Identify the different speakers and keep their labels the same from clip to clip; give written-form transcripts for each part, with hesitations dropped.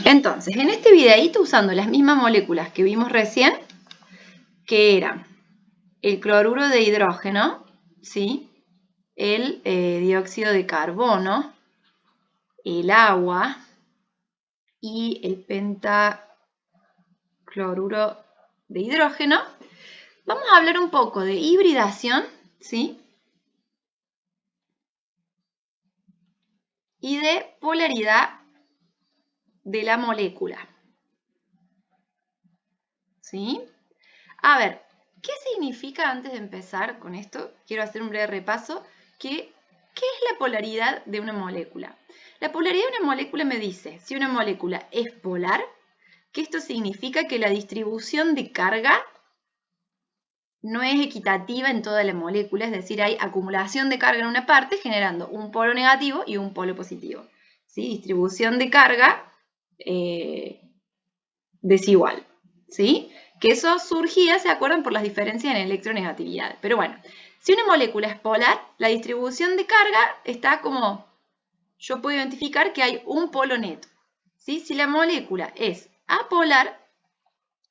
Speaker 1: Entonces, en este videíto, usando las mismas moléculas que vimos recién, que eran el cloruro de hidrógeno, ¿sí? El dióxido de carbono, el agua y el pentacloruro de hidrógeno, vamos a hablar un poco de hibridación, ¿sí? Y de polaridad de la molécula, ¿sí? A ver, ¿qué significa, antes de empezar con esto? Quiero hacer un breve repaso. ¿Qué es la polaridad de una molécula? La polaridad de una molécula me dice si una molécula es polar, que esto significa que la distribución de carga no es equitativa en toda la molécula, es decir, hay acumulación de carga en una parte generando un polo negativo y un polo positivo. ¿Sí? Distribución de carga desigual. ¿Sí? Que eso surgía, ¿se acuerdan? Por las diferencias en electronegatividad. Pero bueno, si una molécula es polar, la distribución de carga está como, yo puedo identificar que hay un polo neto. ¿Sí? Si la molécula es apolar,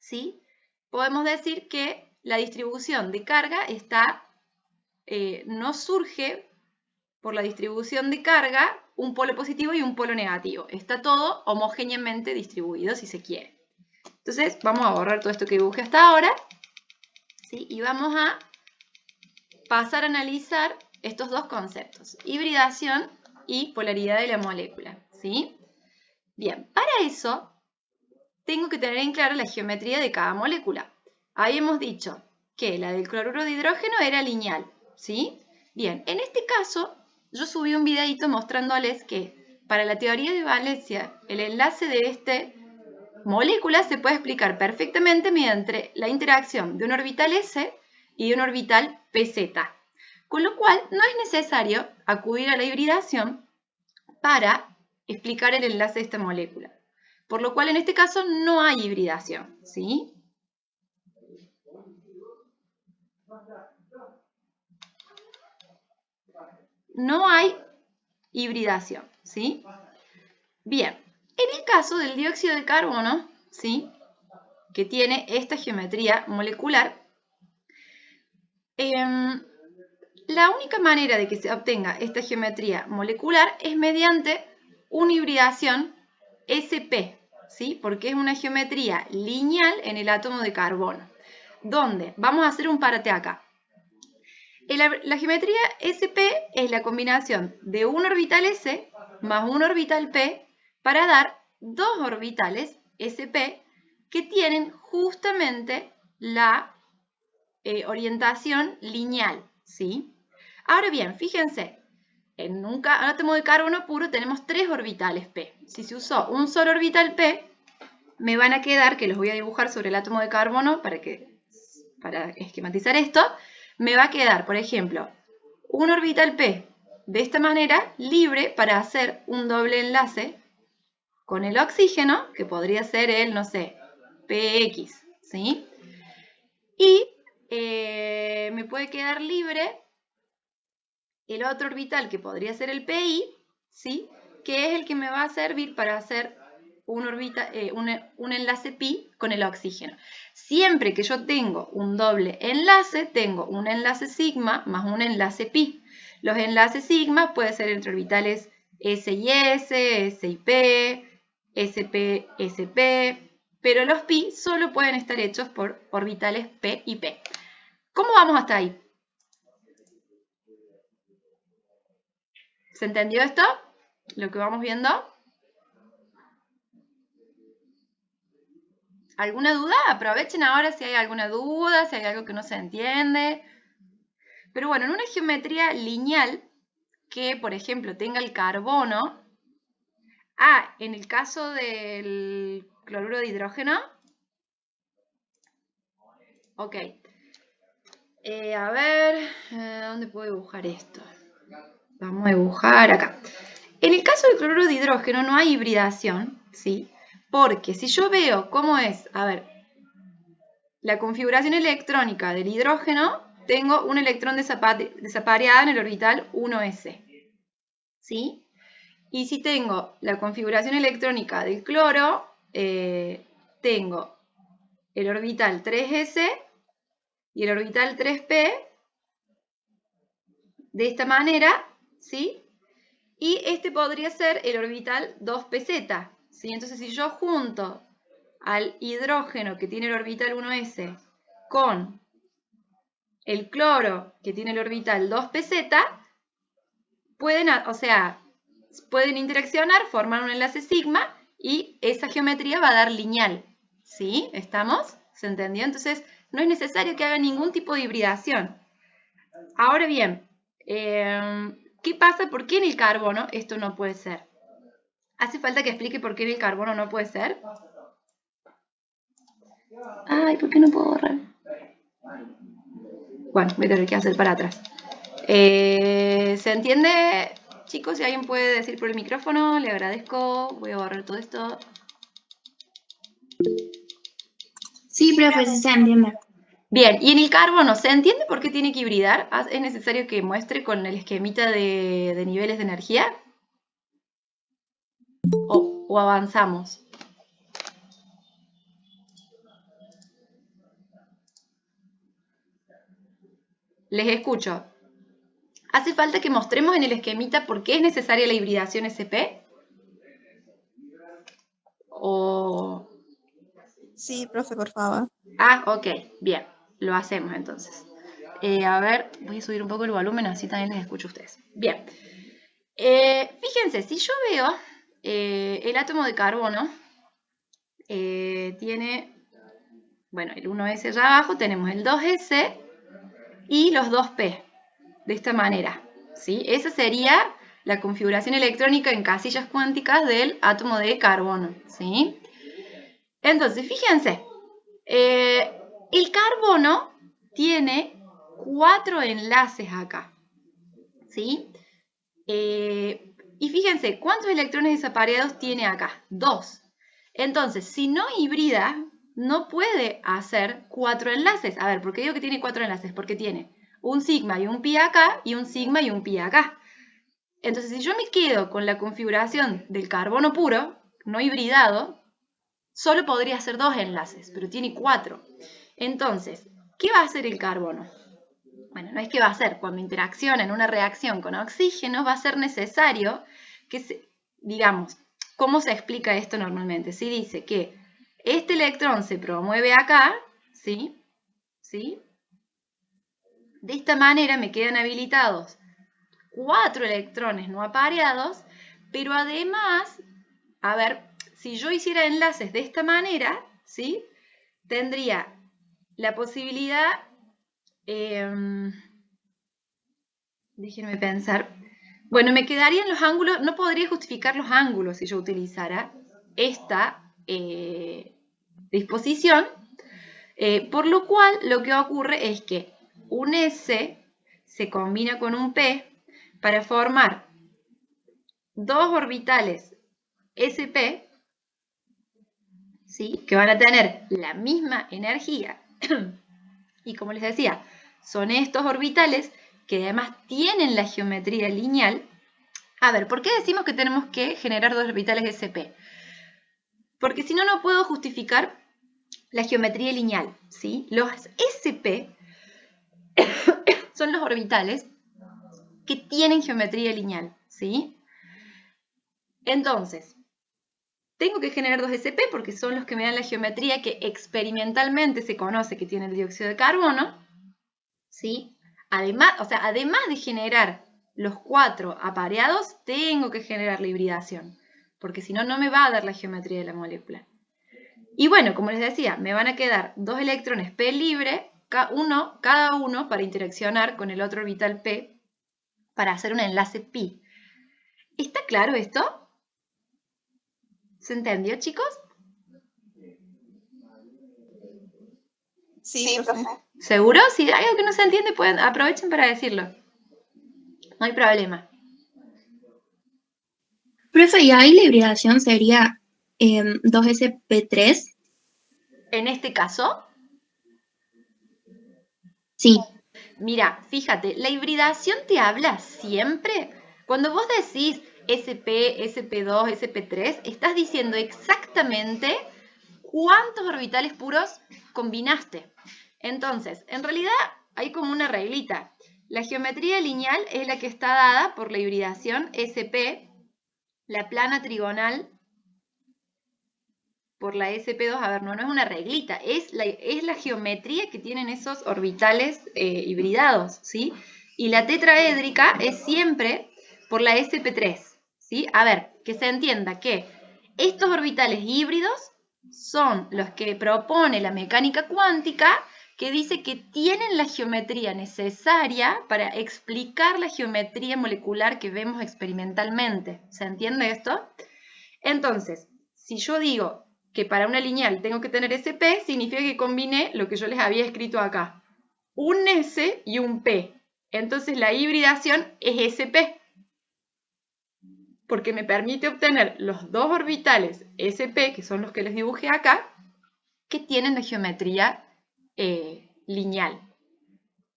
Speaker 1: ¿sí? Podemos decir que la distribución de carga está, no surge por la distribución de carga un polo positivo y un polo negativo. Está todo homogéneamente distribuido, si se quiere. Entonces, vamos a borrar todo esto que dibujé hasta ahora, ¿sí? Y vamos a pasar a analizar estos dos conceptos, hibridación y polaridad de la molécula, ¿sí? Bien, para eso tengo que tener en claro la geometría de cada molécula. Habíamos dicho que la del cloruro de hidrógeno era lineal, ¿sí? Bien, en este caso yo subí un videito mostrándoles que para la teoría de valencia el enlace de esta molécula se puede explicar perfectamente mediante la interacción de un orbital S y de un orbital PZ, con lo cual no es necesario acudir a la hibridación para explicar el enlace de esta molécula. Por lo cual, en este caso, no hay hibridación, ¿sí? No hay hibridación, ¿sí? Bien, en el caso del dióxido de carbono, ¿sí? Que tiene esta geometría molecular, la única manera de que se obtenga esta geometría molecular es mediante una hibridación sp, ¿sí? Porque es una geometría lineal en el átomo de carbono, donde vamos a hacer un parate acá. La geometría sp es la combinación de un orbital s más un orbital p para dar dos orbitales sp que tienen justamente la orientación lineal, ¿sí? Ahora bien, fíjense, en un átomo de carbono puro tenemos tres orbitales p. Si se usó un solo orbital p, me van a quedar, que los voy a dibujar sobre el átomo de carbono para esquematizar esto, me va a quedar, por ejemplo, un orbital p de esta manera libre para hacer un doble enlace con el oxígeno, que podría ser el, no sé, px, ¿sí? Y me puede quedar libre el otro orbital, que podría ser el pi, ¿sí? Que es el que me va a servir para hacer un enlace pi con el oxígeno. Siempre que yo tengo un doble enlace, tengo un enlace sigma más un enlace pi. Los enlaces sigma pueden ser entre orbitales S y S, S y P, SP, SP, pero los pi solo pueden estar hechos por orbitales P y P. ¿Cómo vamos hasta ahí? ¿Se entendió esto? Lo que vamos viendo. ¿Alguna duda? Aprovechen ahora si hay alguna duda, si hay algo que no se entiende. Pero bueno, en una geometría lineal que, por ejemplo, tenga el carbono, en el caso del cloruro de hidrógeno, ok. A ver, ¿dónde puedo dibujar esto? Vamos a dibujar acá. En el caso del cloruro de hidrógeno no hay hibridación, ¿sí? Porque si yo veo cómo es, a ver, la configuración electrónica del hidrógeno, tengo un electrón desapareado en el orbital 1s, ¿sí? Y si tengo la configuración electrónica del cloro, tengo el orbital 3s y el orbital 3p de esta manera, ¿sí? Y este podría ser el orbital 2pz, ¿sí? Entonces, si yo junto al hidrógeno que tiene el orbital 1s con el cloro que tiene el orbital 2pz, pueden interaccionar, formar un enlace sigma y esa geometría va a dar lineal. ¿Sí? ¿Estamos? ¿Se entendió? Entonces, no es necesario que haga ningún tipo de hibridación. Ahora bien, ¿qué pasa? ¿Por qué en el carbono esto no puede ser? ¿Hace falta que explique por qué en el carbono no puede ser? Ay, ¿por qué no puedo borrar? Bueno, voy a tener que hacer para atrás. ¿Se entiende, chicos? Si alguien puede decir por el micrófono, le agradezco. Voy a borrar todo esto.
Speaker 2: Sí, profe, sí se entiende.
Speaker 1: Bien, y en el carbono, ¿se entiende por qué tiene que hibridar? ¿Es necesario que muestre con el esquemita de niveles de energía? ¿O avanzamos? Les escucho. ¿Hace falta que mostremos en el esquemita por qué es necesaria la hibridación SP? ¿O...?
Speaker 3: Sí, profe, por favor.
Speaker 1: Ah, ok, bien, lo hacemos entonces. A ver, voy a subir un poco el volumen, así también les escucho a ustedes. Bien, fíjense, si yo veo el átomo de carbono, tiene, bueno, el 1s allá abajo, tenemos el 2s y los 2p, de esta manera, ¿sí? Esa sería la configuración electrónica en casillas cuánticas del átomo de carbono, ¿sí? Entonces, fíjense, el carbono tiene 4 enlaces acá, ¿sí? Y fíjense, ¿cuántos electrones desapareados tiene acá? 2. Entonces, si no hibrida, no puede hacer 4 enlaces. A ver, ¿por qué digo que tiene 4 enlaces? Porque tiene un sigma y un pi acá, y un sigma y un pi acá. Entonces, si yo me quedo con la configuración del carbono puro, no hibridado, solo podría hacer 2 enlaces, pero tiene 4. Entonces, ¿qué va a hacer el carbono? Bueno, no es que va a hacer, cuando interacciona en una reacción con oxígeno, va a ser necesario que, digamos, ¿cómo se explica esto normalmente? Si dice que este electrón se promueve acá, ¿sí? ¿Sí? De esta manera me quedan habilitados 4 electrones no apareados, pero además, a ver, si yo hiciera enlaces de esta manera, ¿sí? Tendría la posibilidad, déjenme pensar, bueno, me quedarían los ángulos, no podría justificar los ángulos si yo utilizara esta disposición, por lo cual lo que ocurre es que un S se combina con un P para formar dos orbitales sp, ¿sí? Que van a tener la misma energía. Y como les decía, son estos orbitales que además tienen la geometría lineal. A ver, ¿por qué decimos que tenemos que generar dos orbitales sp? Porque si no, no puedo justificar la geometría lineal, ¿sí? Los sp son los orbitales que tienen geometría lineal, ¿sí? Entonces, tengo que generar dos sp porque son los que me dan la geometría que experimentalmente se conoce que tiene el dióxido de carbono, ¿sí? Además, además de generar los 4 apareados, tengo que generar la hibridación, porque si no, no me va a dar la geometría de la molécula. Y bueno, como les decía, me van a quedar dos electrones p libre, cada uno para interaccionar con el otro orbital p, para hacer un enlace pi. ¿Está claro esto? ¿Se entendió, chicos?
Speaker 3: Sí, profe.
Speaker 1: ¿Seguro? Si hay algo que no se entiende, aprovechen para decirlo. No hay problema.
Speaker 2: Profe, ¿y ahí la hibridación sería 2sp3?
Speaker 1: En este caso,
Speaker 2: Sí.
Speaker 1: mira, fíjate, la hibridación te habla siempre. Cuando vos decís SP, SP2, SP3, estás diciendo exactamente cuántos orbitales puros combinaste. Entonces, en realidad hay como una reglita. La geometría lineal es la que está dada por la hibridación SP, la plana trigonal por la SP2. A ver, no es una reglita, es la geometría que tienen esos orbitales hibridados, ¿sí? Y la tetraédrica es siempre por la SP3, ¿sí? A ver, que se entienda que estos orbitales híbridos son los que propone la mecánica cuántica, que dice que tienen la geometría necesaria para explicar la geometría molecular que vemos experimentalmente. ¿Se entiende esto? Entonces, si yo digo que para una lineal tengo que tener SP, significa que combiné lo que yo les había escrito acá. Un S y un P. Entonces la hibridación es SP, porque me permite obtener los dos orbitales SP, que son los que les dibujé acá, que tienen la geometría lineal.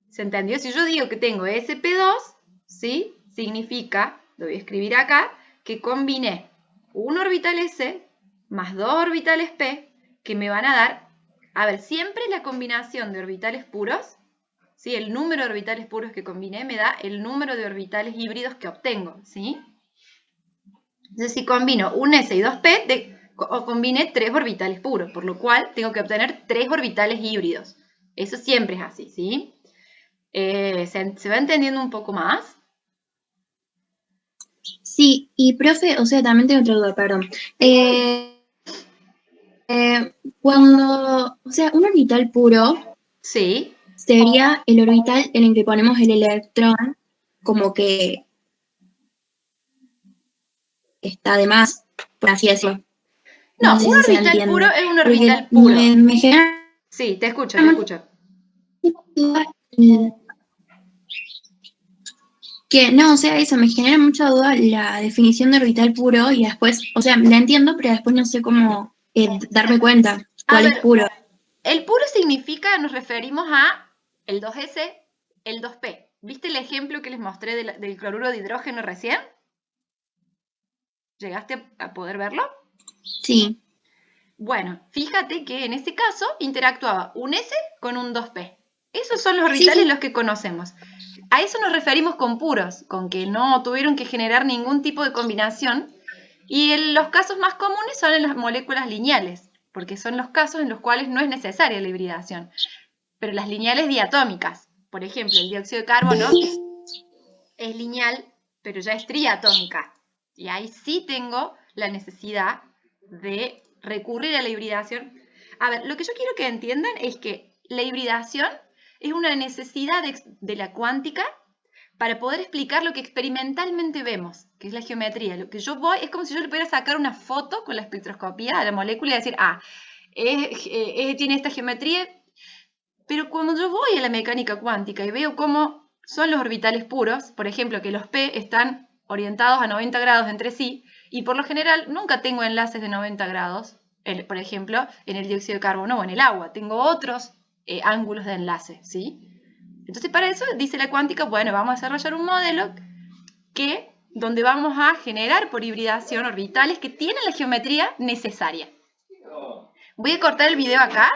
Speaker 1: ¿Se entendió? Si yo digo que tengo SP2, ¿sí? Significa, lo voy a escribir acá, que combiné un orbital S más dos orbitales P, que me van a dar, a ver, siempre la combinación de orbitales puros, ¿sí? El número de orbitales puros que combiné me da el número de orbitales híbridos que obtengo, ¿sí? Entonces, si combino un S y dos P, o combiné tres orbitales puros, por lo cual tengo que obtener tres orbitales híbridos. Eso siempre es así, ¿sí? ¿Se va entendiendo un poco más?
Speaker 2: Sí, y profe, o sea, también tengo otra duda, perdón. Cuando, o sea, un orbital puro
Speaker 1: Sí.
Speaker 2: sería el orbital en el que ponemos el electrón como que está de más, por así decirlo.
Speaker 1: No,
Speaker 2: No sé
Speaker 1: un
Speaker 2: si se
Speaker 1: orbital puro
Speaker 2: entiende.
Speaker 1: es un
Speaker 2: Porque
Speaker 1: orbital puro.
Speaker 2: me genera
Speaker 1: Sí, te escucho, te
Speaker 2: mucha
Speaker 1: escucho.
Speaker 2: duda que, no, o sea, eso, me genera mucha duda la definición de orbital puro y después, o sea, la entiendo, pero después no sé cómo darme cuenta
Speaker 1: A
Speaker 2: cuál es
Speaker 1: ver,
Speaker 2: puro.
Speaker 1: el puro significa, nos referimos a el 2S, el 2P. ¿Viste el ejemplo que les mostré del cloruro de hidrógeno recién? ¿Llegaste a poder verlo?
Speaker 2: Sí,
Speaker 1: Bueno, fíjate que en ese caso interactuaba un S con un 2P. Esos son los
Speaker 2: sí,
Speaker 1: orbitales
Speaker 2: sí.
Speaker 1: los que conocemos. A eso nos referimos con puros, con que no tuvieron que generar ningún tipo de combinación. Y los casos más comunes son en las moléculas lineales, porque son los casos en los cuales no es necesaria la hibridación. Pero las lineales diatómicas, por ejemplo, el dióxido de carbono es lineal, pero ya es triatómica. Y ahí sí tengo la necesidad de recurrir a la hibridación. A ver, lo que yo quiero que entiendan es que la hibridación es una necesidad de la cuántica para poder explicar lo que experimentalmente vemos, que es la geometría. Lo que yo voy es como si yo le pudiera sacar una foto con la espectroscopía a la molécula y decir, tiene esta geometría, pero cuando yo voy a la mecánica cuántica y veo cómo son los orbitales puros, por ejemplo, que los P están orientados a 90 grados entre sí, y por lo general nunca tengo enlaces de 90 grados, por ejemplo, en el dióxido de carbono o en el agua, tengo otros ángulos de enlace, ¿sí? Entonces, para eso dice la cuántica, bueno, vamos a desarrollar un modelo donde vamos a generar por hibridación orbitales que tienen la geometría necesaria. Voy a cortar el video acá